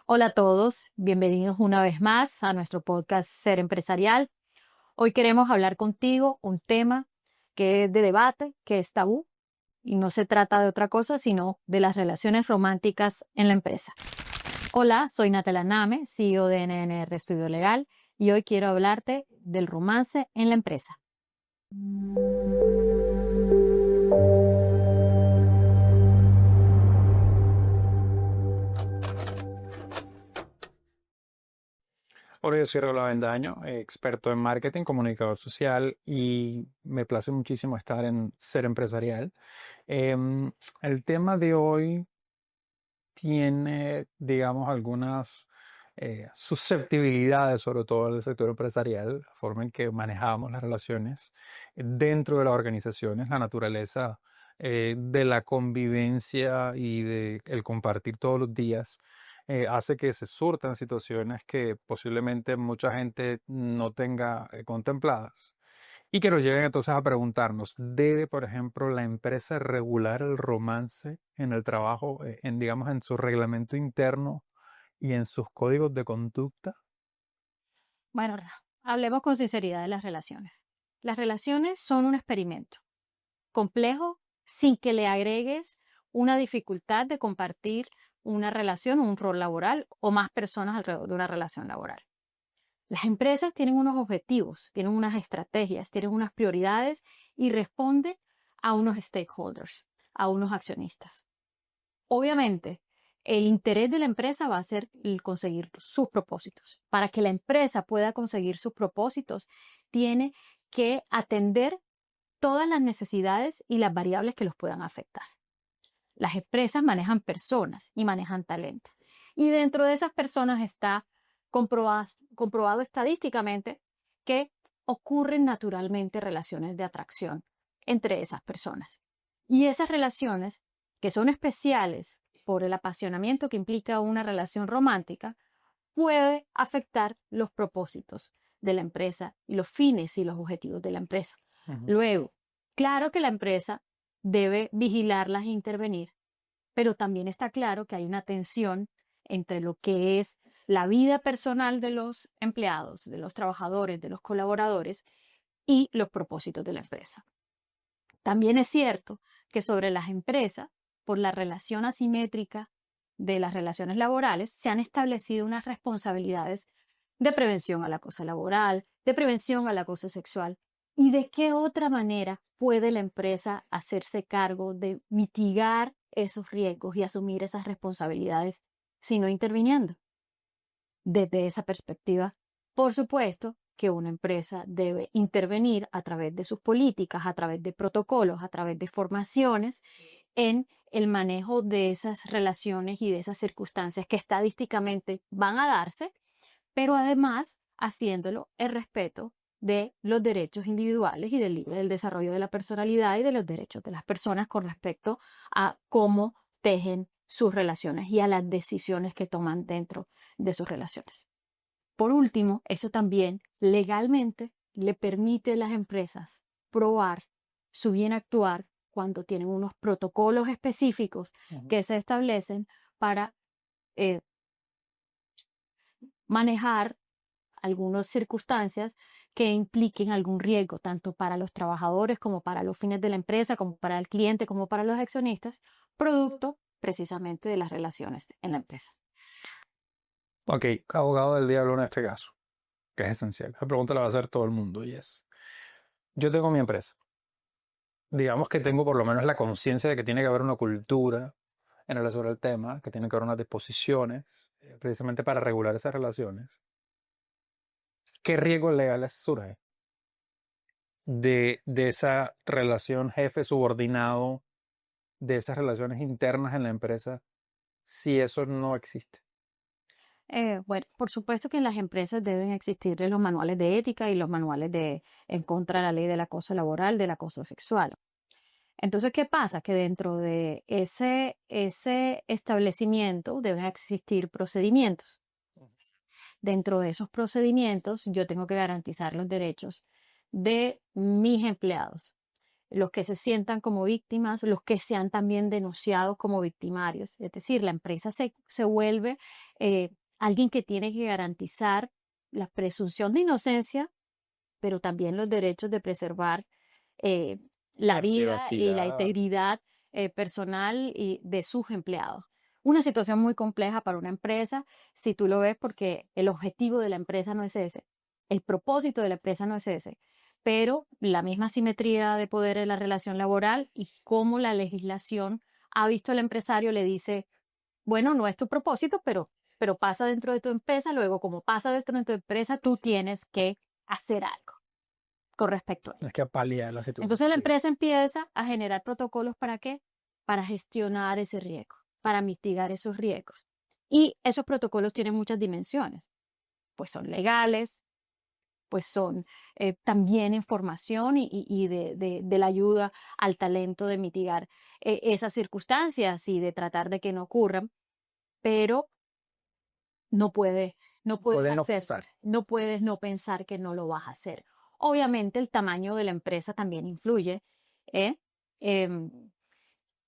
Hola a todos, bienvenidos una vez más a nuestro podcast Ser Empresarial. Hoy queremos hablar contigo un tema que es de debate, que es tabú, y no se trata de otra cosa sino de las relaciones románticas en la empresa. Hola, soy Natalia Name, CEO de NNR Estudio Legal, y hoy quiero hablarte del romance en la empresa. Hola, yo soy Raúl Avendaño, experto en marketing, comunicador social y me place muchísimo estar en Ser Empresarial. Em, el tema de hoy tiene, digamos, algunas susceptibilidades, sobre todo en el sector empresarial, la forma en que manejamos las relaciones dentro de las organizaciones, la naturaleza de la convivencia y de el compartir todos los días hace que se surtan situaciones que posiblemente mucha gente no tenga contempladas y que nos lleven entonces a preguntarnos, ¿debe, por ejemplo, la empresa regular el romance en el trabajo, digamos, en su reglamento interno y en sus códigos de conducta? Bueno, hablemos con sinceridad de las relaciones. Las relaciones son un experimento complejo sin que le agregues una dificultad de compartir una relación, un rol laboral o más personas alrededor de una relación laboral. Las empresas tienen unos objetivos, tienen unas estrategias, tienen unas prioridades y responden a unos stakeholders, a unos accionistas. Obviamente, el interés de la empresa va a ser el conseguir sus propósitos. Para que la empresa pueda conseguir sus propósitos, tiene que atender todas las necesidades y las variables que los puedan afectar. Las empresas manejan personas y manejan talento. Y dentro de esas personas está comprobado estadísticamente que ocurren naturalmente relaciones de atracción entre esas personas. Y esas relaciones, que son especiales por el apasionamiento que implica una relación romántica, puede afectar los propósitos de la empresa y los fines y los objetivos de la empresa. Ujú. Luego, claro que la empresa debe vigilarlas e intervenir, pero también está claro que hay una tensión entre lo que es la vida personal de los empleados, de los trabajadores, de los colaboradores y los propósitos de la empresa. También es cierto que sobre las empresas, por la relación asimétrica de las relaciones laborales, se han establecido unas responsabilidades de prevención al acoso laboral, de prevención al acoso sexual. ¿Y de qué otra manera puede la empresa hacerse cargo de mitigar esos riesgos y asumir esas responsabilidades si no interviniendo? Desde esa perspectiva, por supuesto que una empresa debe intervenir a través de sus políticas, a través de protocolos, a través de formaciones en el manejo de esas relaciones y de esas circunstancias que estadísticamente van a darse, pero además haciéndolo el respeto de los derechos individuales y del desarrollo de la personalidad y de los derechos de las personas con respecto a cómo tejen sus relaciones y a las decisiones que toman dentro de sus relaciones. Por último, eso también legalmente le permite a las empresas probar su bien actuar cuando tienen unos protocolos específicos Ujú. que se establecen para eh, manejar algunas circunstancias que impliquen algún riesgo, tanto para los trabajadores como para los fines de la empresa, como para el cliente, como para los accionistas, producto precisamente de las relaciones en la empresa. Ok, abogado del diablo en este caso, que es esencial. Esa pregunta la va a hacer todo el mundo y es, yo tengo mi empresa. Digamos que tengo por lo menos la conciencia de que tiene que haber una cultura en relación al tema, que tiene que haber unas disposiciones precisamente para regular esas relaciones. ¿Qué riesgos legales surgen de esa relación jefe-subordinado, de esas relaciones internas en la empresa, si eso no existe? Bueno, por supuesto que en las empresas deben existir los manuales de ética y los manuales de en contra de la ley del acoso laboral, del acoso sexual. Entonces, ¿qué pasa? Que dentro de ese establecimiento deben existir procedimientos. Dentro de esos procedimientos, yo tengo que garantizar los derechos de mis empleados, los que se sientan como víctimas, los que sean también denunciados como victimarios. Es decir, la empresa se vuelve eh, alguien que tiene que garantizar la presunción de inocencia, pero también los derechos de preservar eh, la La vida y la privacidad. integridad personal y de sus empleados. Una situación muy compleja para una empresa, si tú lo ves, porque el objetivo de la empresa no es ese, el propósito de la empresa no es ese, pero la misma simetría de poder en la relación laboral y cómo la legislación ha visto al empresario, le dice, bueno, no es tu propósito, pero pasa dentro de tu empresa, luego como pasa dentro de tu empresa, tú tienes que hacer algo con respecto a ello. Es que paliar la situación. Entonces la Sí. empresa empieza a generar protocolos ¿para qué? Para gestionar ese riesgo, para mitigar esos riesgos. Y esos protocolos tienen muchas dimensiones, pues son legales, pues son también información y de la ayuda al talento de mitigar esas circunstancias y de tratar de que no ocurran, pero no puedes, no puedes Pueden no hacer, pasar. no puedes no pensar que no lo vas a hacer. Obviamente el tamaño de la empresa también influye, ¿eh? Em,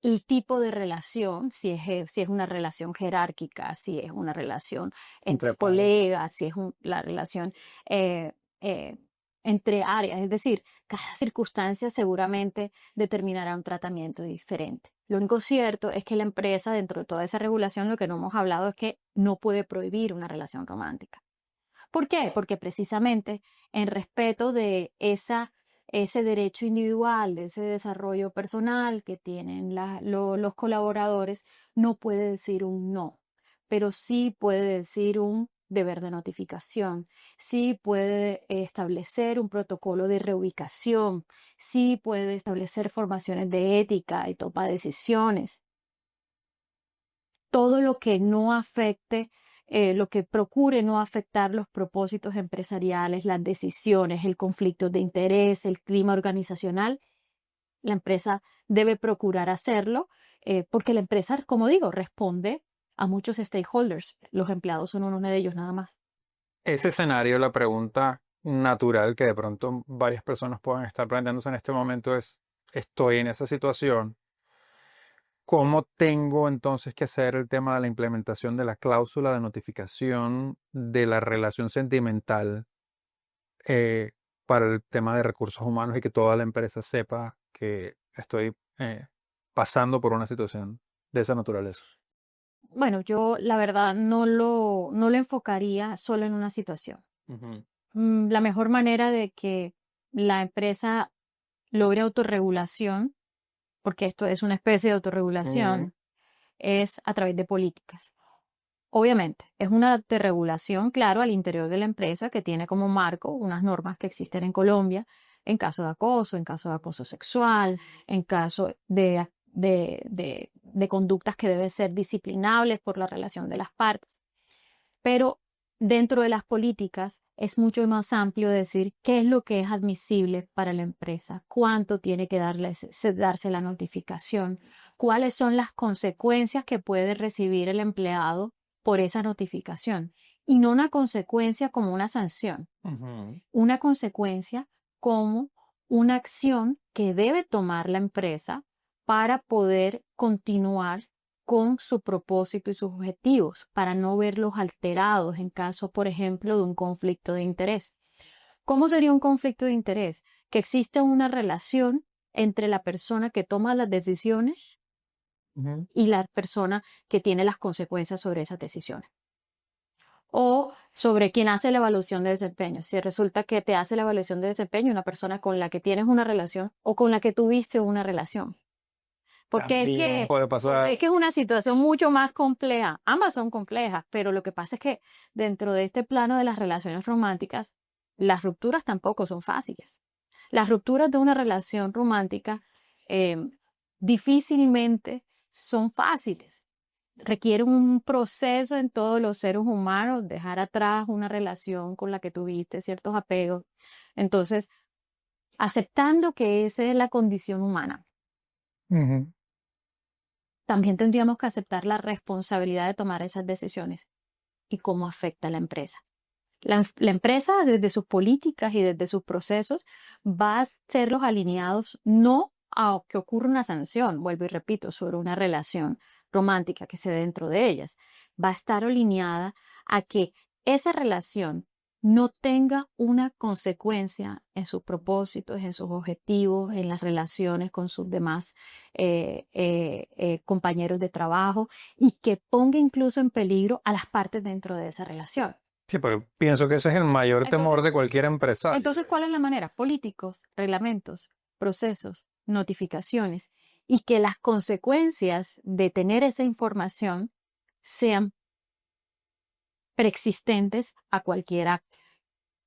el tipo de relación, si es una relación jerárquica, si es una relación Entre entre pares. colegas, si es la relación eh, eh, entre áreas. Es decir, cada circunstancia seguramente determinará un tratamiento diferente. Lo único cierto es que la empresa, dentro de toda esa regulación, lo que no hemos hablado es que no puede prohibir una relación romántica. ¿Por qué? Porque precisamente en respeto de ese derecho individual, de ese desarrollo personal que tienen los colaboradores, no puede decir un no, pero sí puede decir un deber de notificación, sí puede establecer un protocolo de reubicación, sí puede establecer formaciones de ética y toma de decisiones, todo lo que no afecte, lo que procure no afectar los propósitos empresariales, las decisiones, el conflicto de interés, el clima organizacional, la empresa debe procurar hacerlo, porque la empresa, como digo, responde a muchos stakeholders. Los empleados son uno de ellos nada más. Ese escenario, la pregunta natural que de pronto varias personas puedan estar planteándose en este momento es, estoy en esa situación, ¿cómo tengo entonces que hacer el tema de la implementación de la cláusula de notificación de la relación sentimental eh, para el tema de recursos humanos y que toda la empresa sepa que estoy pasando por una situación de esa naturaleza? Bueno, yo la verdad no lo enfocaría solo en una situación. Ujú. La mejor manera de que la empresa logre autorregulación, porque esto es una especie de Ujú. autorregulación, es a través de políticas. Obviamente, es una autorregulación, claro, al interior de la empresa que tiene como marco unas normas que existen en Colombia en caso en caso de acoso sexual, en caso de conductas que deben ser disciplinables por la relación de las partes. Pero dentro de las políticas es mucho más amplio decir qué es lo que es admisible para la empresa, cuánto tiene que darse la notificación, cuáles son las consecuencias que puede recibir el empleado por esa notificación. Y no una consecuencia como una sanción, Ujú. una consecuencia como una acción que debe tomar la empresa para poder continuar con su propósito y sus objetivos, para no verlos alterados en caso, por ejemplo, de un conflicto de interés. ¿Cómo sería un conflicto de interés? Que existe una relación entre la persona que toma las decisiones Ujú. y la persona que tiene las consecuencias sobre esas decisiones. O sobre quien hace la evaluación de desempeño. Si resulta que te hace la evaluación de desempeño una persona con la que tienes una relación o con la que tuviste una relación. Porque También puede es pasar. que es una situación mucho más compleja. Ambas son complejas, pero lo que pasa es que dentro de este plano de las relaciones románticas, las rupturas tampoco son fáciles. Las rupturas de una relación romántica em, difícilmente son fáciles. Requiere un proceso en todos los seres humanos, dejar atrás una relación con la que tuviste ciertos apegos. Entonces, aceptando que esa es la condición humana, Ujú. también tendríamos que aceptar la responsabilidad de tomar esas decisiones y cómo afecta a la empresa. La empresa, desde sus políticas y desde sus procesos, va a ser los alineados no a que ocurra una sanción, vuelvo y repito, sobre una relación, romántica que se dé dentro de ellas, va a estar alineada a que esa relación no tenga una consecuencia en sus propósitos, en sus objetivos, en las relaciones con sus demás compañeros de trabajo y que ponga incluso en peligro a las partes dentro de esa relación. Sí, porque pienso que ese es el mayor temor de Entonces, cualquier empresario. entonces, ¿cuál es la manera? Políticos, reglamentos, procesos, notificaciones y que las consecuencias de tener esa información sean preexistentes a cualquier acto.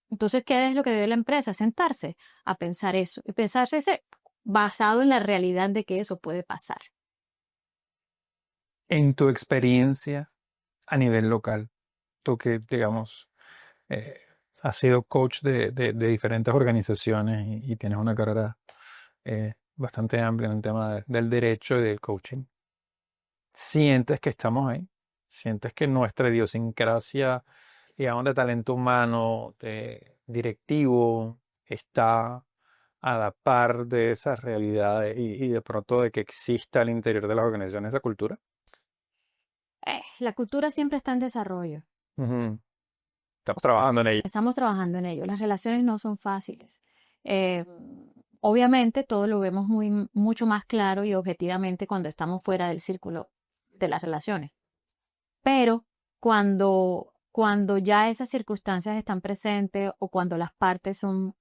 Entonces, ¿qué es lo que debe la empresa? Sentarse a pensar eso y pensarse basado en la realidad de que eso puede pasar. En tu experiencia a nivel local, tú que, digamos, eh, has sido coach de diferentes organizaciones y tienes una carrera bastante amplia en el tema del derecho y del coaching, ¿sientes que estamos ahí? ¿Sientes que nuestra idiosincrasia, digamos, de talento humano, de directivo, está a la par de esas realidades y de pronto de que exista al interior de las organizaciones esa cultura? La cultura siempre está en desarrollo. Ujú. Estamos trabajando en ello. Estamos trabajando en ello. Las relaciones no son fáciles. Eh, obviamente, todo lo vemos mucho más claro y objetivamente cuando estamos fuera del círculo de las relaciones. Pero cuando ya esas circunstancias están presentes o cuando las partes son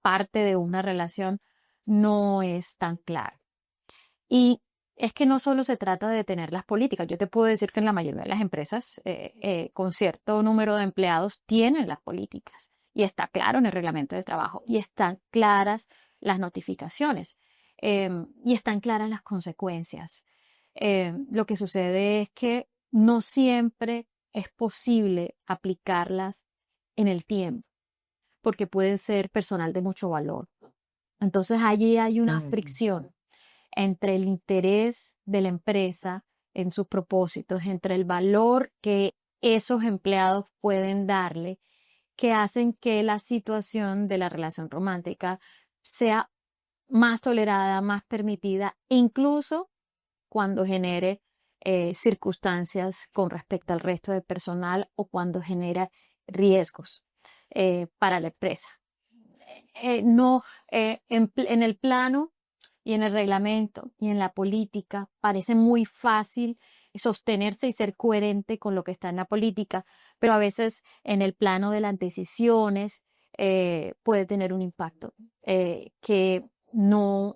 parte de una relación, no es tan claro. Y es que no solo se trata de tener las políticas. Yo te puedo decir que en la mayoría de las empresas, con cierto número de empleados, tienen las políticas. Y está claro en el reglamento de trabajo. Y están claras las notificaciones. Y están claras las consecuencias. Lo que sucede es que no siempre es posible aplicarlas en el tiempo, porque pueden ser personal de mucho valor. Entonces allí hay una Mm. fricción entre el interés de la empresa en sus propósitos, entre el valor que esos empleados pueden darle, que hacen que la situación de la relación romántica sea más tolerada, más permitida, incluso cuando genere circunstancias con respecto al resto del personal o cuando genera riesgos para la empresa. No, en el plano y en el reglamento y en la política parece muy fácil sostenerse y ser coherente con lo que está en la política, pero a veces en el plano de las decisiones puede tener un impacto que no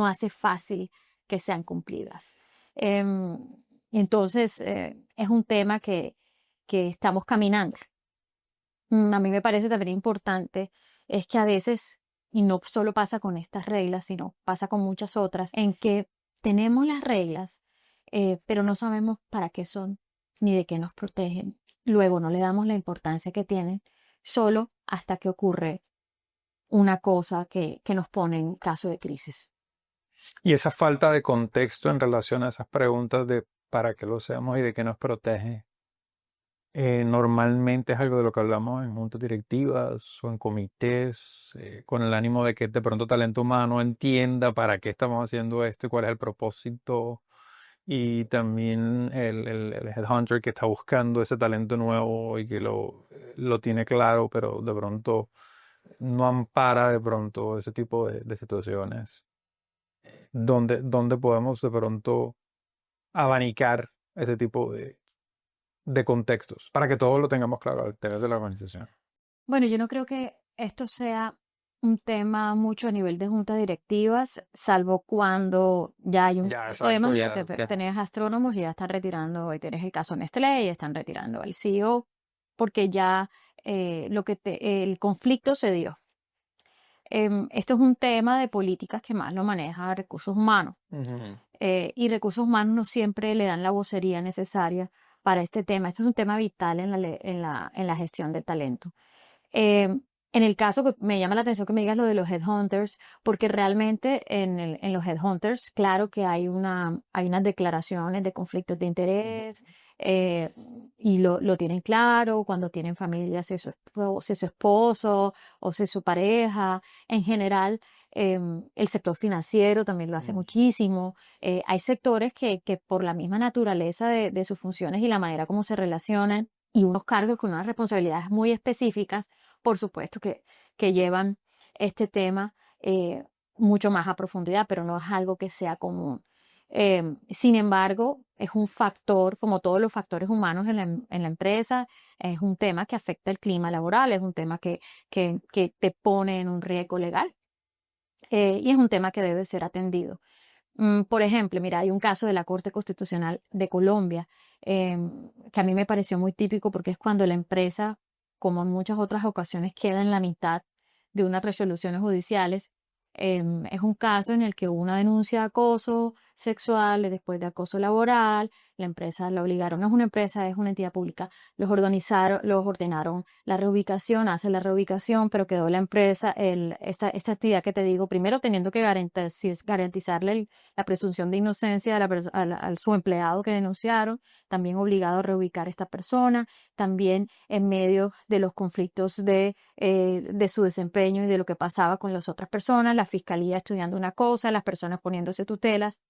hace fácil que sean cumplidas. Em, entonces, es un tema que estamos caminando. A mí me parece también importante es que a veces, y no solo pasa con estas reglas, sino pasa con muchas otras, en que tenemos las reglas, pero no sabemos para qué son ni de qué nos protegen. Luego no le damos la importancia que tienen, solo hasta que ocurre una cosa que nos pone en caso de crisis. Y esa falta de contexto en relación a esas preguntas de para qué lo hacemos y de qué nos protege, normalmente es algo de lo que hablamos en juntas directivas o en comités, con el ánimo de que de pronto talento humano entienda para qué estamos haciendo esto y cuál es el propósito. Y también el headhunter que está buscando ese talento nuevo y que lo tiene claro, pero de pronto no ampara de pronto ese tipo de situaciones donde podemos de pronto abanicar ese tipo de contextos para que todos lo tengamos claro al interior de la organización. Bueno, yo no creo que esto sea un tema mucho a nivel de juntas directivas, salvo cuando ya hay un Ya, exacto, problema, ya, ya. tenés astrónomos y ya están retirando, y tenés el caso Nestlé y están retirando al CEO, porque ya el conflicto se dio. Esto es un tema de políticas que más lo maneja recursos humanos, Ujú. y recursos humanos no siempre le dan la vocería necesaria para este tema. Esto es un tema vital en la gestión de talento. En el caso que me llama la atención que me digas lo de los headhunters, porque realmente en los headhunters, claro que hay unas declaraciones de conflictos de interés, eh, y lo tienen claro, cuando tienen familia, si es su esposo o si es su pareja. En general, el sector financiero también lo hace Mm. muchísimo. Hay sectores que por la misma naturaleza de sus funciones y la manera como se relacionan y unos cargos con unas responsabilidades muy específicas, por supuesto que llevan este tema mucho más a profundidad, pero no es algo que sea común. Sin embargo, es un factor, como todos los factores humanos en la empresa, es un tema que afecta el clima laboral, es un tema que te pone en un riesgo legal, y es un tema que debe ser atendido. Por ejemplo, mira, hay un caso de la Corte Constitucional de Colombia, que a mí me pareció muy típico porque es cuando la empresa, como en muchas otras ocasiones, queda en la mitad de unas resoluciones judiciales. Es un caso en el que hubo una denuncia de acoso sexual, después de acoso laboral, la empresa la obligaron, no es una empresa, es una entidad pública, los ordenaron la reubicación, hace la reubicación, pero quedó la empresa, esta actividad que te digo, primero teniendo que garantizarle la presunción de inocencia de a su empleado que denunciaron, también obligado a reubicar a esta persona, también en medio de los conflictos de su desempeño y de lo que pasaba con las otras personas, la fiscalía estudiando una cosa, las personas poniéndose tutelas,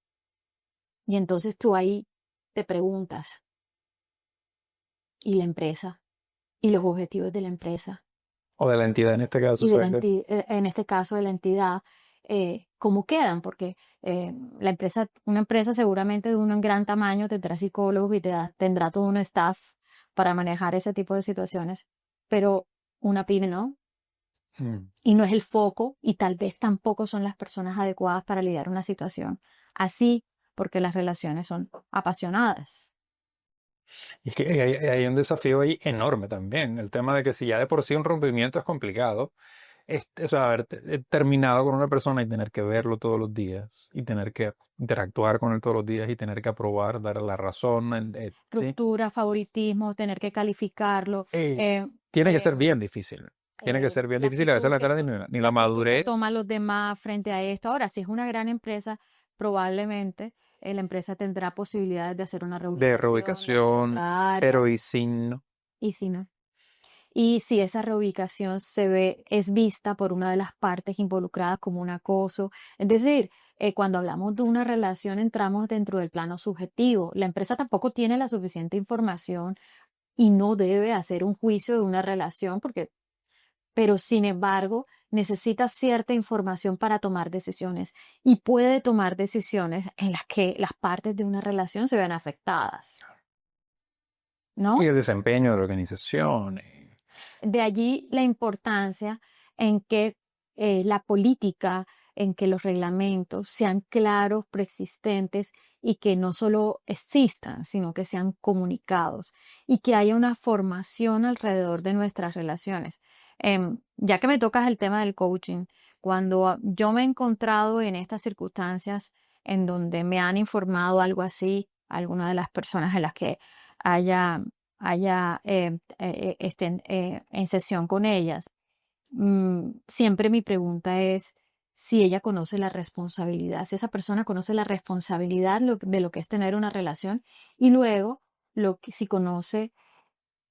y entonces tú ahí te preguntas, ¿y la empresa? ¿Y los objetivos de la empresa? O de la entidad en este caso, Y de exacto. en este caso de la entidad, cómo quedan, porque una empresa seguramente de un gran tamaño tendrá psicólogos y tendrá todo un staff para manejar ese tipo de situaciones, pero una pyme no, Mm. y no es el foco, y tal vez tampoco son las personas adecuadas para lidiar una situación así, porque las relaciones son apasionadas. Y es que hay un desafío ahí enorme también. El tema de que si ya de por sí un rompimiento es complicado, o sea, haber terminado con una persona y tener que verlo todos los días y tener que interactuar con él todos los días y tener que aprobar, dar la razón, ¿sí? Ruptura, favoritismo, tener que calificarlo, Eh, eh, tiene que ser em, bien difícil. Tiene que ser bien difícil. A veces ni la la actitud que madurez toman los demás frente a esto. Ahora, si es una gran empresa, probablemente la empresa tendrá posibilidades de hacer una de reubicación, de hacer reubicación, otra área, pero y sin. y si no. Y si esa reubicación es vista por una de las partes involucradas como un acoso, es decir, cuando hablamos de una relación entramos dentro del plano subjetivo. La empresa tampoco tiene la suficiente información y no debe hacer un juicio de una relación porque pero sin embargo necesita cierta información para tomar decisiones y puede tomar decisiones en las que las partes de una relación se ven afectadas, Y ¿no? el desempeño de la organización. De allí la importancia en que la política, en que los reglamentos sean claros, preexistentes y que no solo existan, sino que sean comunicados y que haya una formación alrededor de nuestras relaciones. Ya que me tocas el tema del coaching, cuando yo me he encontrado en estas circunstancias en donde me han informado algo así, alguna de las personas en las que haya estén en sesión con ellas, siempre mi pregunta es si ella conoce la responsabilidad, si esa persona conoce la responsabilidad de lo que es tener una relación y luego si conoce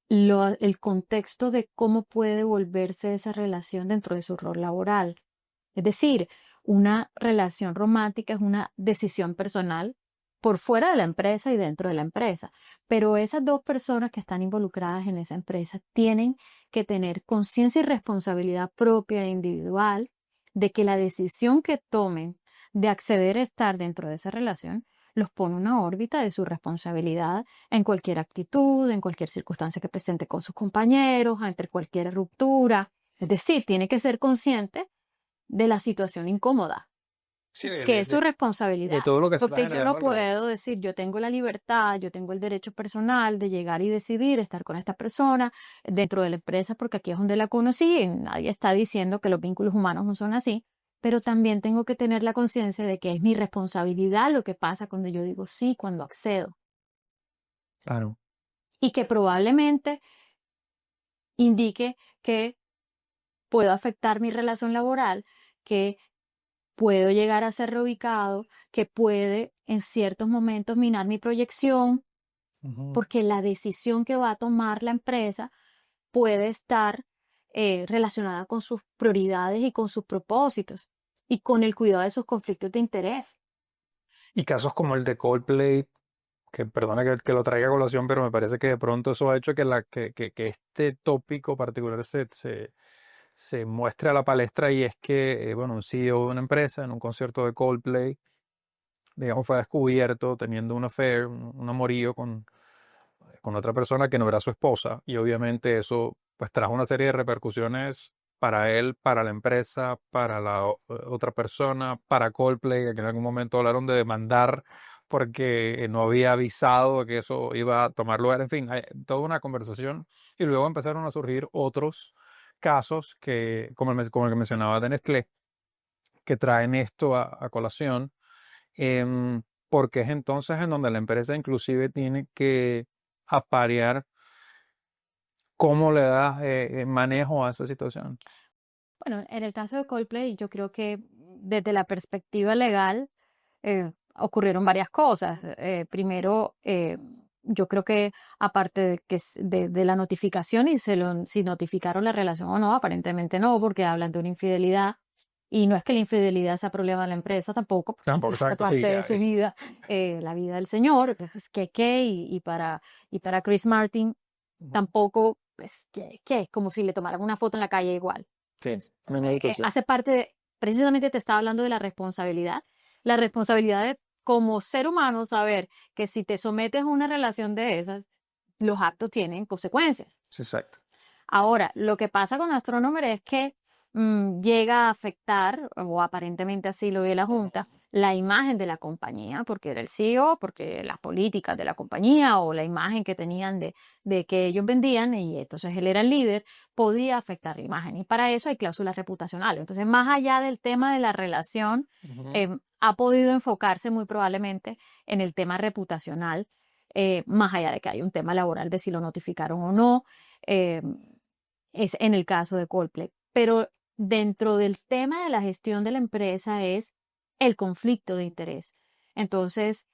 el contexto de cómo puede volverse esa relación dentro de su rol laboral. Es decir, una relación romántica es una decisión personal por fuera de la empresa y dentro de la empresa. Pero esas dos personas que están involucradas en esa empresa tienen que tener conciencia y responsabilidad propia e individual de que la decisión que tomen de acceder a estar dentro de esa relación los pone en una órbita de su responsabilidad en cualquier actitud, en cualquier circunstancia que presente con sus compañeros, ante cualquier ruptura. Es decir, tiene que ser consciente de la situación incómoda, Sí, que es su responsabilidad, de todo lo que se está porque yo no generando alrededor. puedo decir, yo tengo la libertad, yo tengo el derecho personal de llegar y decidir estar con esta persona dentro de la empresa, porque aquí es donde la conocí y nadie está diciendo que los vínculos humanos no son así, pero también tengo que tener la conciencia de que es mi responsabilidad lo que pasa cuando yo digo sí, cuando accedo, Claro. y que probablemente indique que puedo afectar mi relación laboral, que puedo llegar a ser reubicado, que puede en ciertos momentos minar mi proyección, Ujú. porque la decisión que va a tomar la empresa puede estar relacionada con sus prioridades y con sus propósitos y con el cuidado de sus conflictos de interés. Y casos como el de Coldplay, que perdona que lo traiga a colación, pero me parece que de pronto eso ha hecho que, que este tópico particular se muestre a la palestra y es que, bueno, un CEO de una empresa en un concierto de Coldplay, digamos, fue descubierto teniendo un affair, un amorío con otra persona que no era su esposa y obviamente eso pues trajo una serie de repercusiones para él, para la empresa, para la otra persona, para Coldplay, que en algún momento hablaron de demandar porque no había avisado de que eso iba a tomar lugar, en fin, hay toda una conversación y luego empezaron a surgir otros casos que, como el que mencionaba de Nestlé, que traen esto a colación, porque es entonces en donde la empresa inclusive tiene que aparear cómo le das manejo a esa situación. Bueno, en el caso de Coldplay, yo creo que desde la perspectiva legal ocurrieron varias cosas. Primero, yo creo que aparte de que de la notificación y si notificaron la relación o no, aparentemente no, porque hablan de una infidelidad. Y no es que la infidelidad sea problema de la empresa tampoco, porque Tampoco, es exacto, sí. parte de su vida, la vida del señor, que es que y para Chris Martin Ujú. tampoco, pues, que es como si le tomaran una foto en la calle igual. Sí, una educación. Hace parte de, precisamente te estaba hablando de la responsabilidad de como ser humano saber que si te sometes a una relación de esas, los actos tienen consecuencias. Sí, exacto. Ahora, lo que pasa con Astronomer es que llega a afectar, o aparentemente así lo ve la Junta, la imagen de la compañía, porque era el CEO, porque las políticas de la compañía o la imagen que tenían de que ellos vendían, y entonces él era el líder, podía afectar la imagen. Y para eso hay cláusulas reputacionales. Entonces, más allá del tema de la relación, Ujú. ha podido enfocarse muy probablemente en el tema reputacional, más allá de que hay un tema laboral de si lo notificaron o no. em, es en el caso de Coldplay. Pero dentro del tema de la gestión de la empresa es el conflicto de interés. Entonces,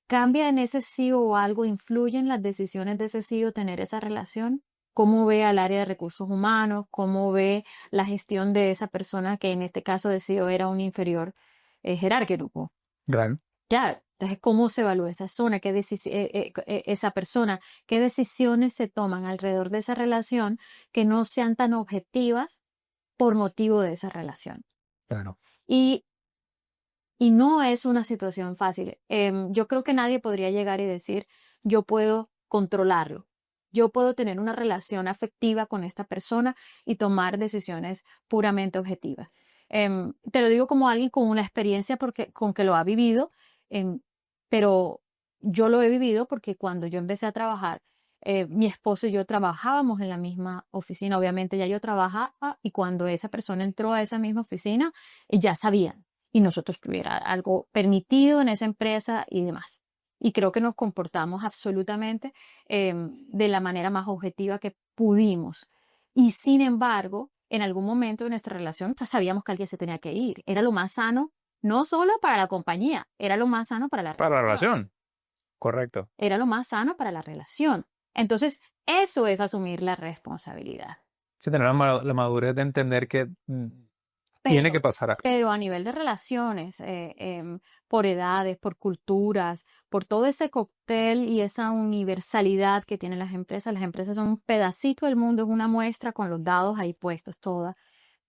¿cambia en ese CEO o algo? ¿Influye en las decisiones de ese CEO tener esa relación? ¿Cómo ve al área de recursos humanos? ¿Cómo ve la gestión de esa persona que en este caso de CEO era un inferior jerárquico? Claro. Claro, entonces, ¿cómo se evalúa esa zona? Esa persona? ¿Qué decisiones se toman alrededor de esa relación que no sean tan objetivas por motivo de esa relación? Claro. Y, y no es una situación fácil. Yo creo que nadie podría llegar y decir, yo puedo controlarlo. Yo puedo tener una relación afectiva con esta persona y tomar decisiones puramente objetivas. Te lo digo como alguien con una experiencia porque, con que lo ha vivido, em, pero yo lo he vivido porque cuando yo empecé a trabajar, mi esposo y yo trabajábamos en la misma oficina. Obviamente ya yo trabajaba y cuando esa persona entró a esa misma oficina, ya sabían y nosotros tuviera algo permitido en esa empresa y demás. Y creo que nos comportamos absolutamente de la manera más objetiva que pudimos. Y sin embargo, en algún momento de nuestra relación pues, sabíamos que alguien se tenía que ir. Era lo más sano, no solo para la compañía, era lo más sano para la Para la relación. relación, correcto. Era lo más sano para la relación. Entonces, eso es asumir la responsabilidad. Sí, tener la madurez de entender que tiene que Pero pasar algo. pero a nivel de relaciones, por edades, por culturas, por todo ese cóctel y esa universalidad que tienen las empresas son un pedacito del mundo, es una muestra con los dados ahí puestos todas.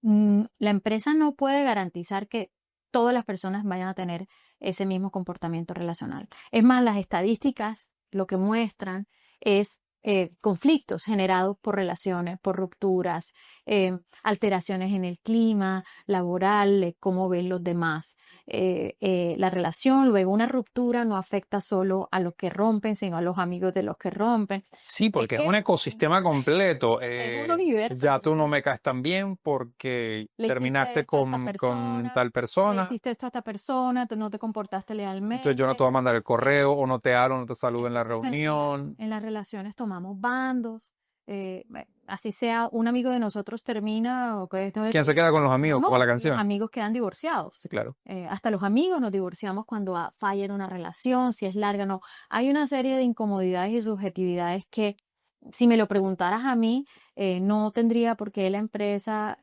La empresa no puede garantizar que todas las personas vayan a tener ese mismo comportamiento relacional. Es más, las estadísticas lo que muestran es conflictos generados por relaciones, por rupturas, alteraciones en el clima laboral, cómo ven los demás. La relación, luego una ruptura no afecta solo a los que rompen, sino a los amigos de los que rompen. Sí, Es porque es un que ecosistema completo. es un universo. Ya tú no me caes tan bien porque Le hiciste terminaste esto a esta con persona, tal le persona. hiciste esto a esta persona, no te comportaste Entonces yo no te lealmente. voy a mandar el correo o no te hablo, no te saludo en la Entonces, reunión. en las relaciones tomamos bandos. así sea un amigo de nosotros termina o que ¿Quién se queda con los amigos, como no, la los canción? amigos quedan divorciados. Sí, claro. Hasta los amigos nos divorciamos cuando falla en una relación, si es larga, no. Hay una serie de incomodidades y subjetividades que, si me lo preguntaras a mí, no tendría por qué la empresa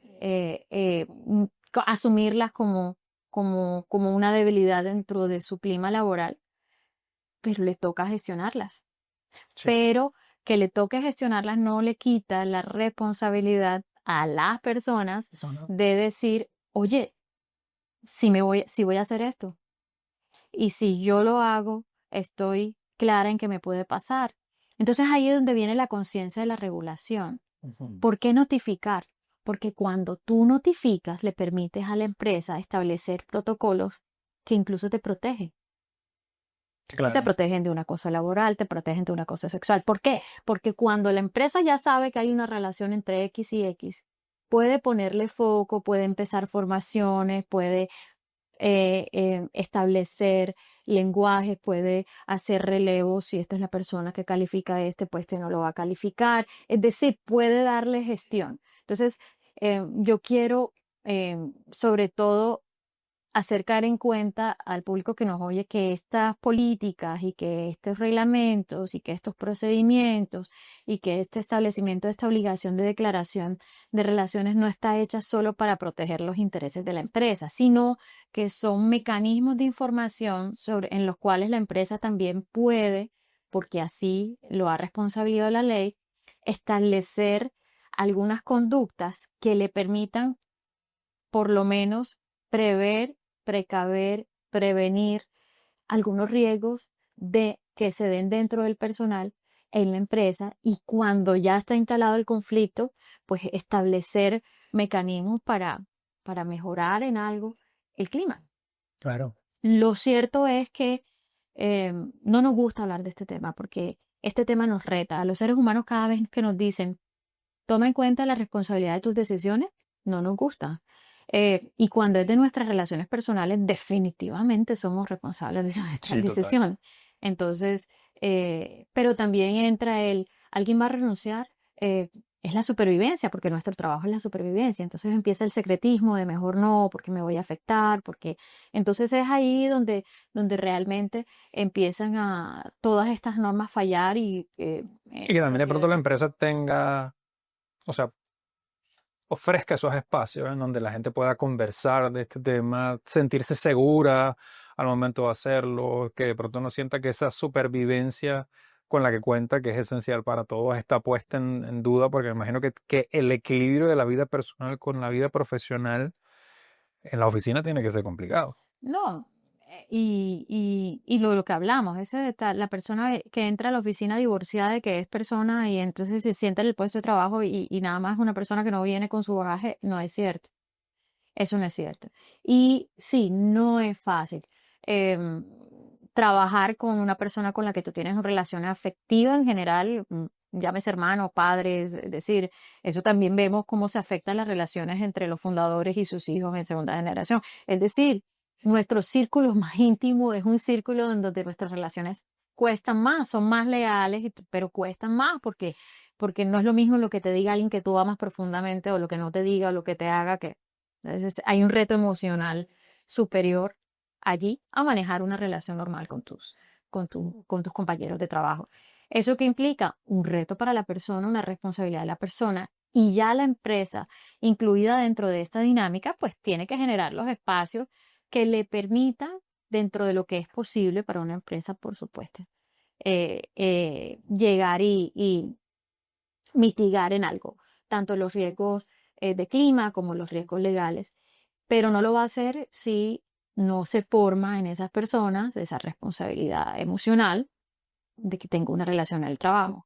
asumirlas como una debilidad dentro de su clima laboral, pero le toca gestionarlas. Sí. Pero que le toque gestionarlas no le quita la responsabilidad a las personas Eso no. de decir, oye, si voy a hacer esto y si yo lo hago, estoy clara en que me puede pasar. Entonces ahí es donde viene la conciencia de la regulación. Ujú. ¿Por qué notificar? Porque cuando tú notificas, le permites a la empresa establecer protocolos que incluso te protegen. Sí, Te claro. protegen de un acoso laboral, te protegen de un acoso sexual. ¿Por qué? Porque cuando la empresa ya sabe que hay una relación entre X y X, puede ponerle foco, puede empezar formaciones, puede establecer lenguajes, puede hacer relevos. Si esta es la persona que califica este, pues este no lo va a calificar. Es decir, puede darle gestión. Entonces, yo quiero, sobre todo, hacer caer en cuenta al público que nos oye que estas políticas y que estos reglamentos y que estos procedimientos y que este establecimiento de esta obligación de declaración de relaciones no está hecha solo para proteger los intereses de la empresa, sino que son mecanismos de información en los cuales la empresa también puede, porque así lo ha responsabilizado la ley, establecer algunas conductas que le permitan por lo menos prever, precaver, prevenir algunos riesgos de que se den dentro del personal en la empresa y cuando ya está instalado el conflicto, pues establecer mecanismos para mejorar en algo el clima. Claro. Lo cierto es que no nos gusta hablar de este tema porque este tema nos reta. A los seres humanos cada vez que nos dicen toma en cuenta la responsabilidad de tus decisiones, no nos gusta. Y cuando es de nuestras relaciones personales, definitivamente somos responsables de nuestra Sí, total. decisión. Entonces, pero también entra ¿alguien va a renunciar? Es la supervivencia, porque nuestro trabajo es la supervivencia. Entonces empieza el secretismo de mejor no, porque me voy a afectar, porque entonces es ahí donde realmente empiezan a todas estas normas fallar y Y que también de pronto la empresa tenga, o sea, ofrezca esos espacios en donde la gente pueda conversar de este tema, sentirse segura al momento de hacerlo, que de pronto no sienta que esa supervivencia con la que cuenta, que es esencial para todos, está puesta en duda, porque me imagino que el equilibrio de la vida personal con la vida profesional en la oficina tiene que ser complicado. No, y lo que hablamos, ese la persona que entra a la oficina divorciada de que es persona y entonces se sienta en el puesto de trabajo y nada más una persona que no viene con su bagaje, no es cierto. Eso no es cierto. Y sí, no es fácil. em, Trabajar con una persona con la que tú tienes una relación afectiva en general, llámese hermano, padres, es decir, eso también vemos cómo se afectan las relaciones entre los fundadores y sus hijos en segunda generación. Es decir, nuestro círculo más íntimo es un círculo en donde nuestras relaciones cuestan más, son más leales, pero cuestan más porque no es lo mismo lo que te diga alguien que tú amas profundamente o lo que no te diga o lo que te haga que entonces, hay un reto emocional superior allí a manejar una relación normal con tus compañeros de trabajo. ¿Eso qué implica? Un reto para la persona, una responsabilidad de la persona. Y ya la empresa, incluida dentro de esta dinámica, pues tiene que generar los espacios que le permitan, dentro de lo que es posible para una empresa, por supuesto, llegar y mitigar en algo, tanto los riesgos de clima como los riesgos legales, pero no lo va a hacer si no se forma en esas personas esa responsabilidad emocional de que tengo una relación en el trabajo.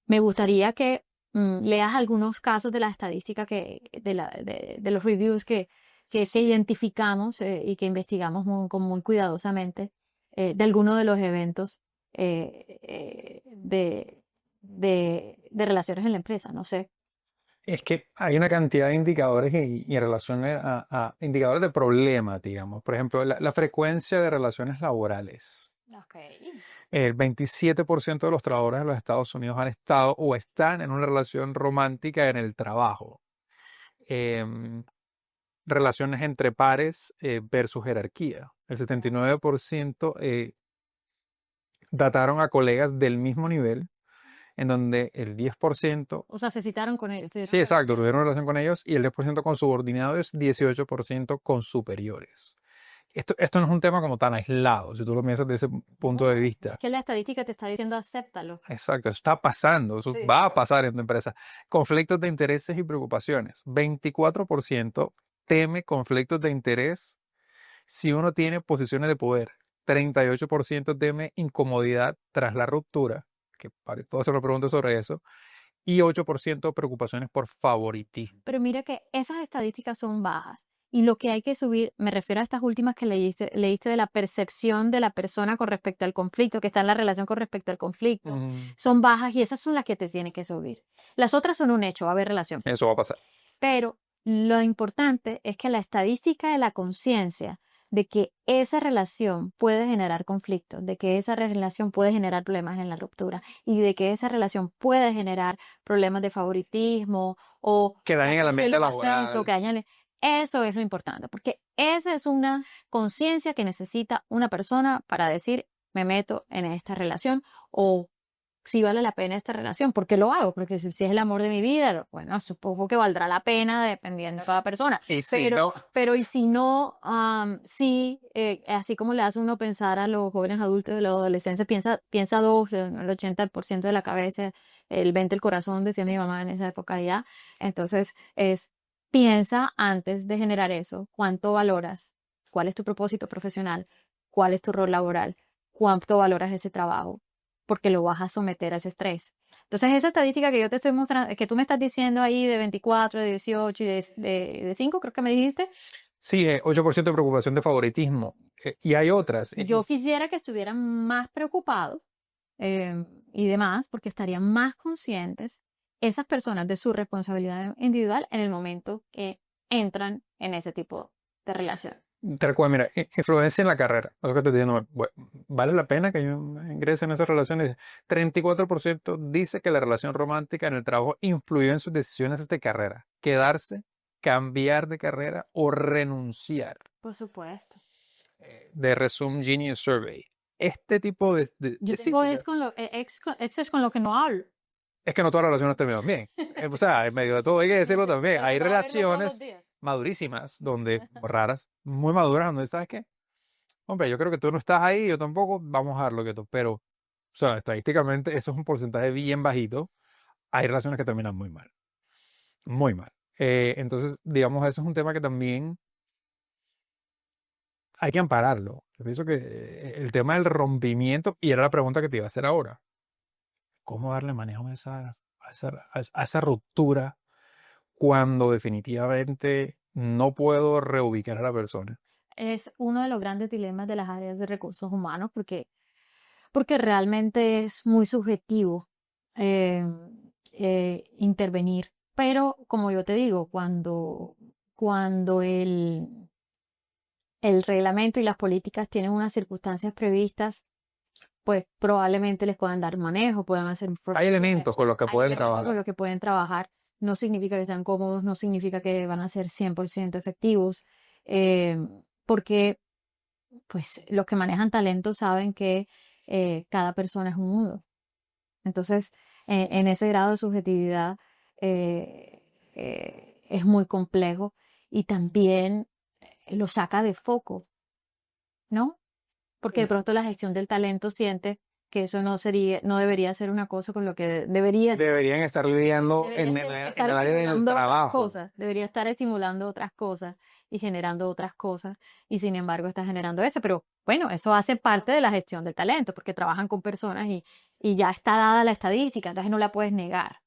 Me gustaría que leas algunos casos de la estadística de los reviews que se identificamos y que investigamos muy cuidadosamente de algunos de los eventos de relaciones en la empresa. No sé. Es que hay una cantidad de indicadores y en relación a indicadores de problemas, digamos. Por ejemplo, la frecuencia de relaciones laborales. Ok. El 27% de los trabajadores de los Estados Unidos han estado o están en una relación romántica en el trabajo. Em, Relaciones entre pares versus jerarquía. El 79% dataron a colegas del mismo nivel, en donde el 10%, O sea, se citaron con ellos, tuvieron sí, una exacto, relación. tuvieron relación con ellos, y el 10% con subordinados, 18% con superiores. Esto no es un tema como tan aislado, si tú lo piensas desde ese punto de No, es vista. que la estadística te está diciendo acéptalo. Exacto, eso está pasando, eso Sí. va a pasar en tu empresa. Conflictos de intereses y preocupaciones. 24% teme conflictos de interés si uno tiene posiciones de poder. 38% teme incomodidad tras la ruptura, que para todos se me preguntan sobre eso, y 8% preocupaciones por favoritismo. Pero mira que esas estadísticas son bajas. Y lo que hay que subir, me refiero a estas últimas que leíste de la percepción de la persona con respecto al conflicto, que está en la relación con respecto al conflicto, son bajas y esas son las que te tienen que subir. Las otras son un hecho, va a haber relación. Eso va a pasar. Pero lo importante es que la estadística de la conciencia de que esa relación puede generar conflictos, de que esa relación puede generar problemas en la ruptura y de que esa relación puede generar problemas de favoritismo o Que dañen el ambiente el ascenso, laboral. que añade. Eso es lo importante, porque esa es una conciencia que necesita una persona para decir, me meto en esta relación o si vale la pena esta relación, ¿por qué lo hago? Porque si es el amor de mi vida, bueno, supongo que valdrá la pena dependiendo de cada persona. Y si Pero, no, pero y si no, sí, así como le hace uno pensar a los jóvenes adultos de la adolescencia, piensa dos, el 80% de la cabeza, el 20% el corazón, decía mi mamá en esa época ya. Entonces, piensa antes de generar eso, cuánto valoras, cuál es tu propósito profesional, cuál es tu rol laboral, cuánto valoras ese trabajo porque lo vas a someter a ese estrés. Entonces, esa estadística que yo te estoy mostrando, que tú me estás diciendo ahí de 24, de 18 y de 5, creo que me dijiste, sí, 8% de preocupación de favoritismo. Y hay otras. yo quisiera que estuvieran más preocupados y demás, porque estarían más conscientes esas personas de su responsabilidad individual en el momento que entran en ese tipo de relación. Tal cual, mira, influencia en la carrera. Eso que te estoy diciendo, ¿vale la pena que yo ingrese en esa relación? Dice, 34% dice que la relación romántica en el trabajo influyó en sus decisiones de carrera. Quedarse, cambiar de carrera o renunciar. Por supuesto. De Resume Genius Survey. Este tipo Yo de tengo cifras exes con lo que no hablo. es que no todas las relaciones terminan bien. O sea, en medio de todo hay que decirlo también. Pero Hay anda a verlo todos los relaciones días. madurísimas, donde, raras, muy maduras, donde, ¿sabes qué? Hombre, yo creo que tú no estás ahí, yo tampoco, vamos a dar lo que tú. Pero, o sea, estadísticamente eso es un porcentaje bien bajito. Hay relaciones que terminan muy mal. Muy mal. Entonces, digamos, eso es un tema que también hay que ampararlo. Yo pienso que el tema del rompimiento, y era la pregunta que te iba a hacer ahora, ¿cómo darle manejo a esa ruptura cuando definitivamente no puedo reubicar a la persona? Es uno de los grandes dilemas de las áreas de recursos humanos porque realmente es muy subjetivo intervenir. Pero como yo te digo, cuando el reglamento y las políticas tienen unas circunstancias previstas, pues probablemente les puedan dar manejo, puedan hacer un Hay elementos con los que hay pueden elementos con trabajar. los que pueden trabajar. No significa que sean cómodos, no significa que van a ser 100% efectivos, eh, porque pues los que manejan talento saben que cada persona es un mundo. Entonces, en ese grado de subjetividad es muy complejo y también lo saca de foco, ¿no? Porque de pronto la gestión del talento siente que eso no debería ser una cosa con lo que Deberían estar lidiando debería en estar el área del estimulando otras trabajo. cosas, debería estar estimulando otras cosas y generando otras cosas, y sin embargo está generando eso. Pero bueno, eso hace parte de la gestión del talento, porque trabajan con personas y ya está dada la estadística, entonces no la puedes negar.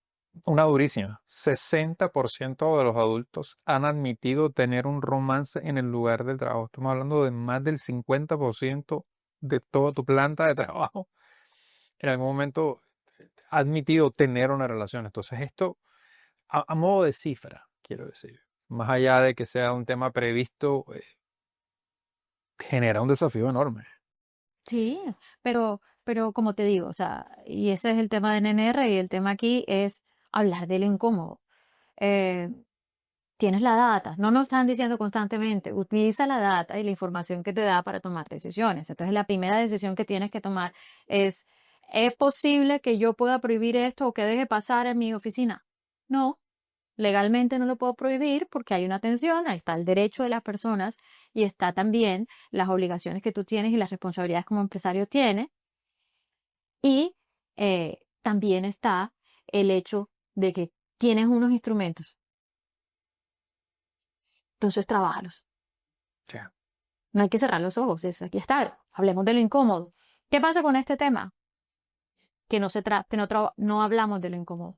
Una durísima. 60% de los adultos han admitido tener un romance en el lugar del trabajo. Estamos hablando de más del 50% de toda tu planta de trabajo. En algún momento ha admitido tener una relación. Entonces, esto, a modo de cifra, quiero decir, más allá de que sea un tema previsto, genera un desafío enorme. Sí, pero como te digo, o sea, y ese es el tema de NNR y el tema aquí es hablar de lo incómodo. Eh, Tienes la data, no nos están diciendo constantemente, utiliza la data y la información que te da para tomar decisiones. Entonces, la primera decisión que tienes que tomar ¿es posible que yo pueda prohibir esto o que deje pasar en mi oficina? No, legalmente no lo puedo prohibir porque hay una tensión, ahí está el derecho de las personas y está también las obligaciones que tú tienes y las responsabilidades como empresario tienes. Y también está el hecho de que tienes unos instrumentos, entonces trabájalos. Sí. No hay que cerrar los ojos, eso aquí está. Hablemos de lo incómodo. ¿Qué pasa con este tema? Que no hablamos de lo incómodo.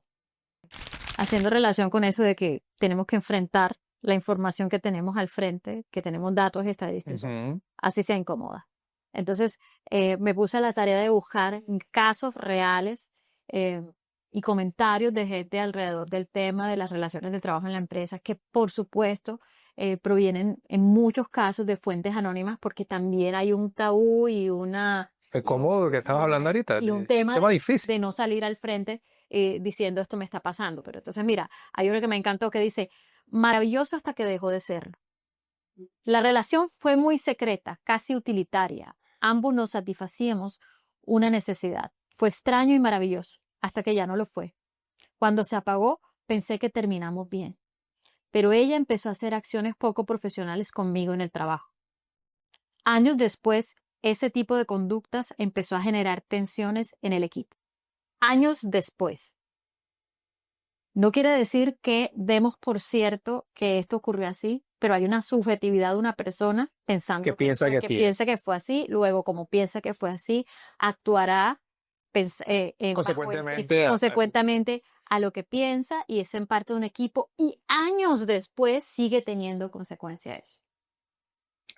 Haciendo relación con eso de que tenemos que enfrentar la información que tenemos al frente, que tenemos datos estadísticos, Ujú. así sea incómoda. Entonces, me puse a la tarea de buscar casos reales eh, y comentarios de gente alrededor del tema de las relaciones de trabajo en la empresa, que por supuesto provienen en muchos casos de fuentes anónimas, porque también hay un tabú El cómodo que estamos hablando ahorita, y un el tema tema difícil. de no salir al frente diciendo esto me está pasando. Pero entonces, mira, hay uno que me encantó que dice, maravilloso hasta que dejó de serlo. La relación fue muy secreta, casi utilitaria. Ambos nos satisfacíamos una necesidad. Fue extraño y maravilloso, hasta que ya no lo fue. Cuando se apagó, pensé que terminamos bien. Pero ella empezó a hacer acciones poco profesionales conmigo en el trabajo. Años después, ese tipo de conductas empezó a generar tensiones en el equipo. Años después. No quiere decir que demos por cierto que esto ocurrió así, pero hay una subjetividad de una persona Que pensando piensa que que sí es. piensa que fue así, luego como piensa que fue así, actuará Consecuentemente, consecuentemente a lo que piensa y es en parte de un equipo y años después sigue teniendo consecuencias eso.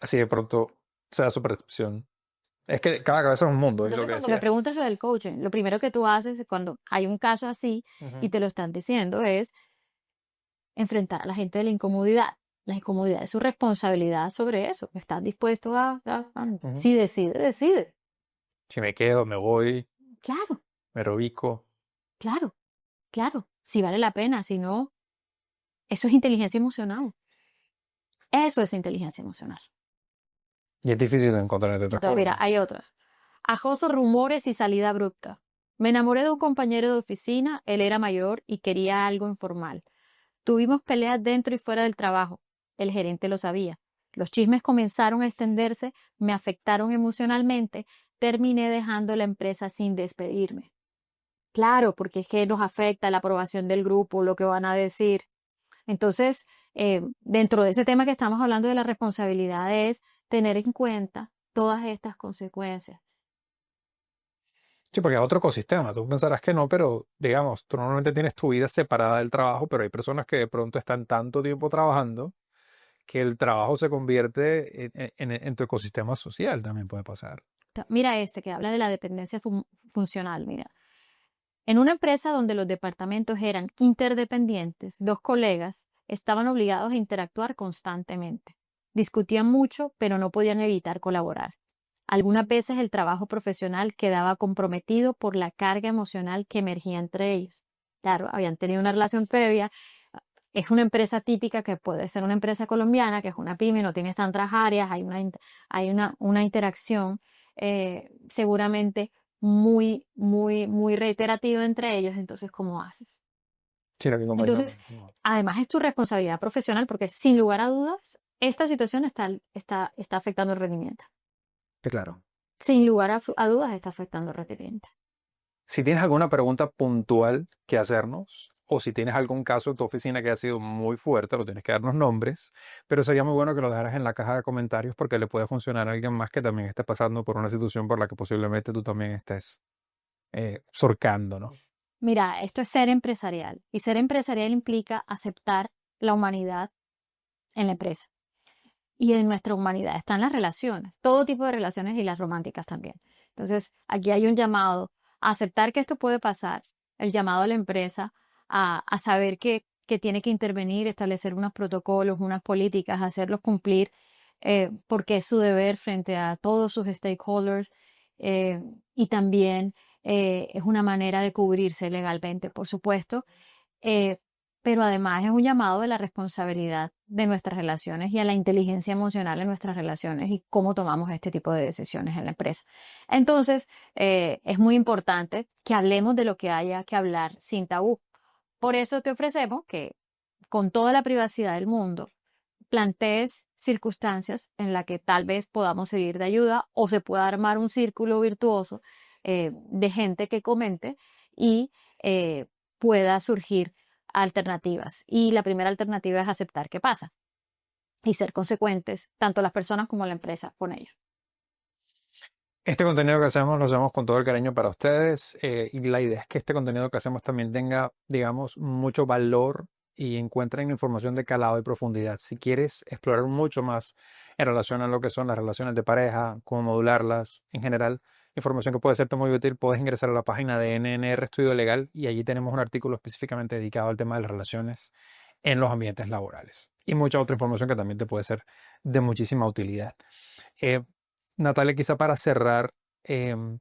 así de pronto se da su percepción. Es que cada cabeza es un mundo, es lo Entonces, que cuando me decía. preguntas lo del coaching, lo primero que tú haces cuando hay un caso así y Ujú, te lo están diciendo es enfrentar a la gente de la incomodidad. La incomodidad es su responsabilidad sobre eso. ¿Estás dispuesto ujú. si decide, decide? Si me quedo, me voy, Claro, me reubico. claro, claro. Si vale la pena, si no, eso es inteligencia emocional. Eso es inteligencia emocional. Y es difícil de encontrar de otra Entonces, mira, forma. hay otras. Ajosos, rumores y salida abrupta. Me enamoré de un compañero de oficina, él era mayor y quería algo informal. Tuvimos peleas dentro y fuera del trabajo. El gerente lo sabía. Los chismes comenzaron a extenderse, me afectaron emocionalmente, terminé dejando la empresa sin despedirme. Claro, porque es que nos afecta la aprobación del grupo, lo que van a decir. Entonces, dentro de ese tema que estamos hablando de la responsabilidad es tener en cuenta todas estas consecuencias. Sí, porque es otro ecosistema. Tú pensarás que no, pero digamos, tú normalmente tienes tu vida separada del trabajo, pero hay personas que de pronto están tanto tiempo trabajando que el trabajo se convierte en tu ecosistema social, también puede pasar. Mira este que habla de la dependencia funcional. Mira, en una empresa donde los departamentos eran interdependientes, dos colegas estaban obligados a interactuar constantemente. Discutían mucho, pero no podían evitar colaborar. Algunas veces el trabajo profesional quedaba comprometido por la carga emocional que emergía entre ellos. Claro, habían tenido una relación previa. Es una empresa típica que puede ser una empresa colombiana, que es una pyme, no tienes tantas áreas, hay una interacción seguramente muy, muy, muy reiterativa entre ellos. Entonces, ¿cómo hases? Sí, lo que Entonces, conversamos. No. además es tu responsabilidad profesional porque sin lugar a dudas, esta situación está afectando el rendimiento. Sí, claro. Sin lugar a dudas está afectando el rendimiento. Si tienes alguna pregunta puntual que hacernos, o si tienes algún caso en tu oficina que ha sido muy fuerte, lo tienes que darnos nombres, pero sería muy bueno que lo dejaras en la caja de comentarios porque le puede funcionar a alguien más que también esté pasando por una situación por la que posiblemente tú también estés surcando, ¿no? Mira, esto es ser empresarial y ser empresarial implica aceptar la humanidad en la empresa. Y en nuestra humanidad están las relaciones, todo tipo de relaciones y las románticas también. Entonces, aquí hay un llamado a aceptar que esto puede pasar, el llamado a la empresa a saber que tiene que intervenir, establecer unos protocolos, unas políticas, hacerlos cumplir, porque es su deber frente a todos sus stakeholders eh, y también es una manera de cubrirse legalmente, por supuesto, eh, pero además es un llamado a la responsabilidad de nuestras relaciones y a la inteligencia emocional en nuestras relaciones y cómo tomamos este tipo de decisiones en la empresa. Entonces, es muy importante que hablemos de lo que haya que hablar sin tabú. Por eso te ofrecemos que con toda la privacidad del mundo, plantees circunstancias en las que tal vez podamos seguir de ayuda o se pueda armar un círculo virtuoso de gente que comente y pueda surgir alternativas. Y la primera alternativa es aceptar qué pasa y ser consecuentes, tanto las personas como la empresa, con ello. Este contenido que hacemos lo hacemos con todo el cariño para ustedes, y la idea es que este contenido que hacemos también tenga, digamos, mucho valor y encuentren información de calado y profundidad. Si quieres explorar mucho más en relación a lo que son las relaciones de pareja, cómo modularlas en general, información que puede serte muy útil, puedes ingresar a la página de NNR Estudio Legal y allí tenemos un artículo específicamente dedicado al tema de las relaciones en los ambientes laborales y mucha otra información que también te puede ser de muchísima utilidad. Eh, Natalia, quizá para cerrar, em,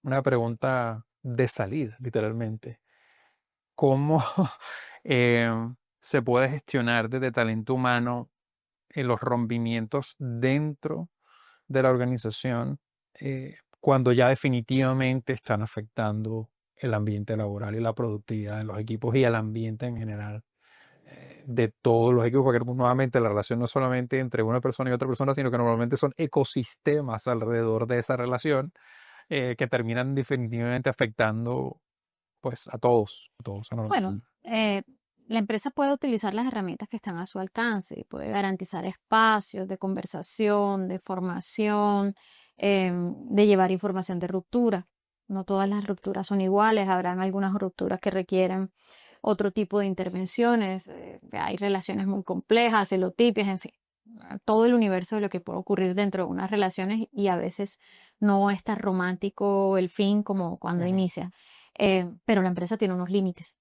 una pregunta de salida, literalmente. ¿Cómo se puede gestionar desde talento humano los rompimientos dentro de la organización cuando ya definitivamente están afectando el ambiente laboral y la productividad de los equipos y el ambiente en general de todos los equipos? Porque nuevamente la relación no es solamente entre una persona y otra persona, sino que normalmente son ecosistemas alrededor de esa relación que terminan definitivamente afectando pues a todos. Bueno, la empresa puede utilizar las herramientas que están a su alcance y puede garantizar espacios de conversación, de formación, de llevar información de ruptura. No todas las rupturas son iguales, habrán algunas rupturas que requieren otro tipo de intervenciones. Hay relaciones muy complejas, celotipias, en fin, todo el universo de lo que puede ocurrir dentro de unas relaciones y a veces no es tan romántico el fin como cuando Ujú. inicia. Pero la empresa tiene unos límites.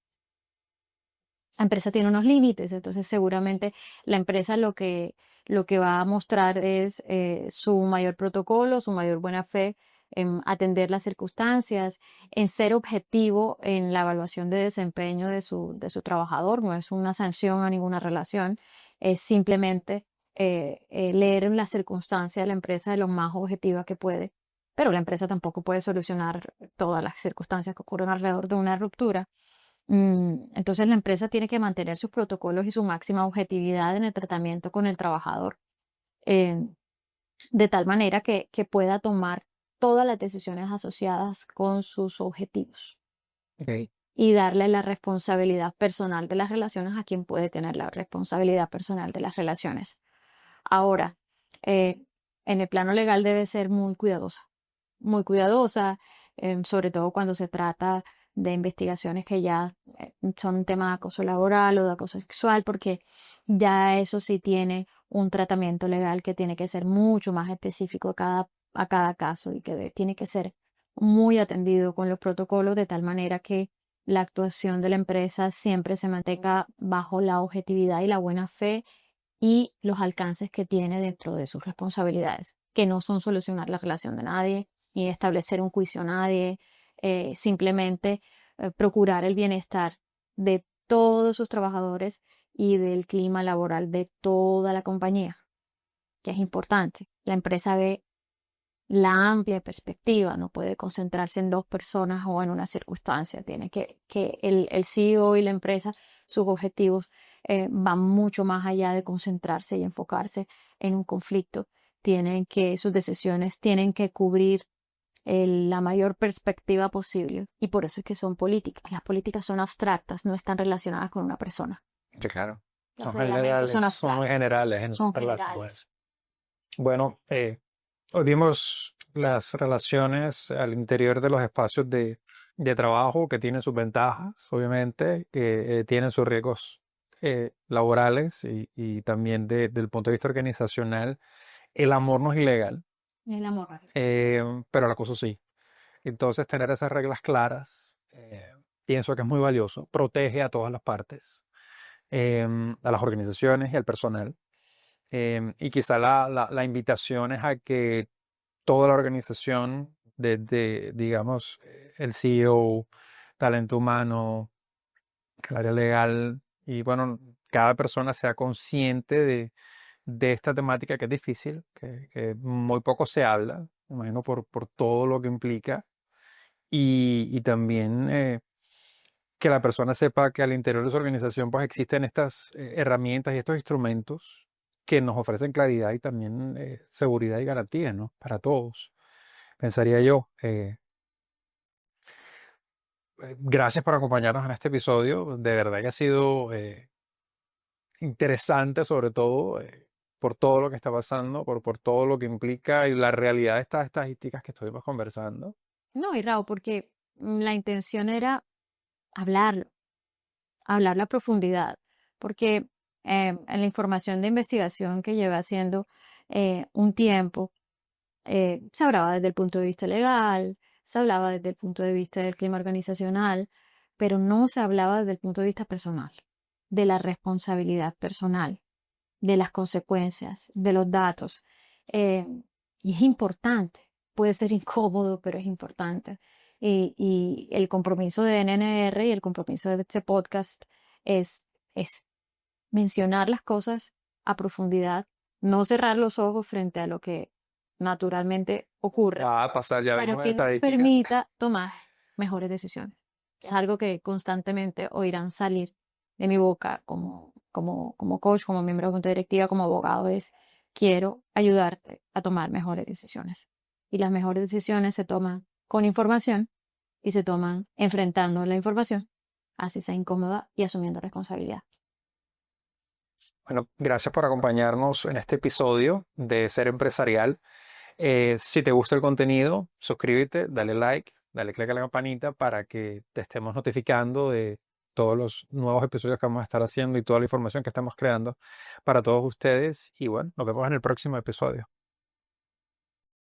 La empresa tiene unos límites, entonces seguramente la empresa lo que va a mostrar es su mayor protocolo, su mayor buena fe en atender las circunstancias, en ser objetivo en la evaluación de desempeño de su trabajador. No es una sanción a ninguna relación, es simplemente leer en las circunstancias de la empresa de lo más objetiva que puede. Pero la empresa tampoco puede solucionar todas las circunstancias que ocurren alrededor de una ruptura. Entonces la empresa tiene que mantener sus protocolos y su máxima objetividad en el tratamiento con el trabajador, eh, de tal manera que pueda tomar todas las decisiones asociadas con sus objetivos Ok. y darle la responsabilidad personal de las relaciones a quien puede tener la responsabilidad personal de las relaciones. Ahora, eh, en el plano legal debe ser muy cuidadosa, sobre todo cuando se trata de investigaciones que ya son un tema de acoso laboral o de acoso sexual, porque ya eso sí tiene un tratamiento legal que tiene que ser mucho más específico a cada caso y que tiene que ser muy atendido con los protocolos de tal manera que la actuación de la empresa siempre se mantenga bajo la objetividad y la buena fe y los alcances que tiene dentro de sus responsabilidades, que no son solucionar la relación de nadie, ni establecer un juicio a nadie, simplemente procurar el bienestar de todos sus trabajadores y del clima laboral de toda la compañía, que es importante. La empresa ve la amplia perspectiva, no puede concentrarse en dos personas o en una circunstancia, tiene que el CEO y la empresa, sus objetivos van mucho más allá de concentrarse y enfocarse en un conflicto, sus decisiones tienen que cubrir la mayor perspectiva posible y por eso es que son políticas. Las políticas son abstractas, no están relacionadas con una persona. Sí, claro. Los reglamentos son Son muy abstractos, generales en son relación con generales. eso. Bueno, hoy vimos las relaciones al interior de los espacios de trabajo que tienen sus ventajas, obviamente, que tienen sus riesgos laborales y también desde el punto de vista organizacional. El amor no es ilegal, El amor. pero el acoso sí. Entonces, tener esas reglas claras, pienso que es muy valioso. Protege a todas las partes, a las organizaciones y al personal. Y quizá la invitación es a que toda la organización desde, digamos, el CEO, talento humano, el área legal, y bueno, cada persona sea consciente de esta temática que es difícil, que muy poco se habla, me imagino por todo lo que implica, y también que la persona sepa que al interior de su organización pues existen estas herramientas y estos instrumentos que nos ofrecen claridad y también seguridad y garantía, ¿no? Para todos, pensaría yo. Gracias por acompañarnos en este episodio. De verdad que ha sido interesante, sobre todo por todo lo que está pasando, por todo lo que implica y la realidad de estas estadísticas que estuvimos conversando. No, y Raúl, porque la intención era hablarlo, hablarlo a profundidad, porque en la información de investigación que llevé haciendo un tiempo, se hablaba desde el punto de vista legal, se hablaba desde el punto de vista del clima organizacional, pero no se hablaba desde el punto de vista personal, de la responsabilidad personal, de las consecuencias, de los datos. Eh, y es importante, puede ser incómodo, pero es importante. Y el compromiso de NNR y el compromiso de este podcast es mencionar las cosas a profundidad, no cerrar los ojos frente a lo que naturalmente ocurre, Va a pasar, ya pero vimos que nos estadísticas. permita tomar mejores decisiones. Es algo que constantemente oirán salir de mi boca como coach, como miembro de junta directiva, como abogado, es quiero ayudarte a tomar mejores decisiones. Y las mejores decisiones se toman con información y se toman enfrentando la información, así sea incómoda y asumiendo responsabilidad. Bueno, gracias por acompañarnos en este episodio de Ser Empresarial. Si te gusta el contenido, suscríbete, dale like, dale click a la campanita para que te estemos notificando de todos los nuevos episodios que vamos a estar haciendo y toda la información que estamos creando para todos ustedes. Y bueno, nos vemos en el próximo episodio.